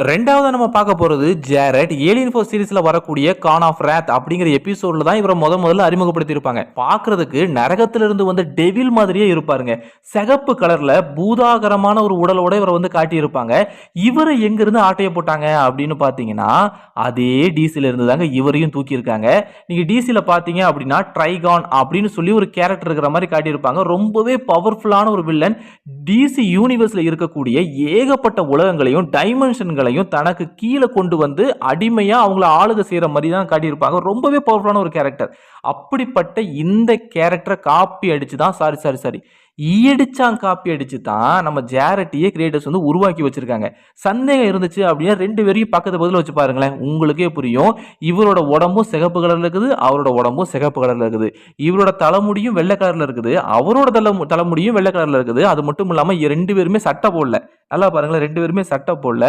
ரெண்டாவதா நம்ம பார்க்க போறது ஜாரட் ஏலியன் ஃபோர்ஸ் சீரிஸ்ல வரக்கூடிய கான் ஆஃப் ராத் அப்படிங்கிற எபிசோட்ல தான் இவரை முதல்ல அறிமுகப்படுத்தி இருப்பாங்க. பார்க்கிறதுக்கு நரகத்திலிருந்து வந்த டெவில் மாதிரியே இருப்பாருங்க. சிகப்பு கலர்ல பூதாகரமான ஒரு உடலோட இவரை காட்டி இருப்பாங்க. இவரை எங்க இருந்து ஆட்டைய போட்டாங்க அப்படின்னு பாத்தீங்கன்னா அதே டிசில இருந்து தாங்க இவரையும் தூக்கி இருக்காங்க. நீங்க டிசில பாத்தீங்க அப்படின்னா ட்ரைகான் அப்படின்னு சொல்லி ஒரு கேரக்டர் இருக்கிற மாதிரி காட்டியிருப்பாங்க. ரொம்பவே பவர்ஃபுல்லான ஒரு வில்லன். டிசி யூனிவர்ஸ்ல இருக்கக்கூடிய ஏகப்பட்ட உலகங்களையும் டைமென்ஷன்களையும் தனக்கு கீழே கொண்டு வந்து அடிமையா அவங்கள ஆளுக செய்யற மாதிரி தான் காட்டியிருப்பாங்க. ரொம்பவே பவர்ஃபுல்லான ஒரு கேரக்டர். அப்படிப்பட்ட இந்த கேரக்டரை காப்பி அடிச்சு தான் சாரி காப்பி அடிச்சு தான் நம்ம ஜாரட்டியே கிரியேட்டர்ஸ் உருவாக்கி வச்சிருக்காங்க. சந்தேகம் இருந்துச்சு அப்படின்னா ரெண்டு பேரையும் பக்கத்து பதில் வச்சு பாருங்களேன், உங்களுக்கே புரியும். இவரோட உடம்பும் சிகப்பு கலர்ல இருக்குது, அவரோட உடம்பும் சிகப்பு கலர்ல இருக்குது. இவரோட தலைமுடியும் வெள்ளை கலர்ல இருக்குது, அவரோட தலைமுடியும் வெள்ளை கலர்ல இருக்குது. அது மட்டும் இல்லாம ரெண்டு பேருமே சட்டை போடல. நல்லா பாருங்களேன், ரெண்டு பேருமே சட்டை போடல.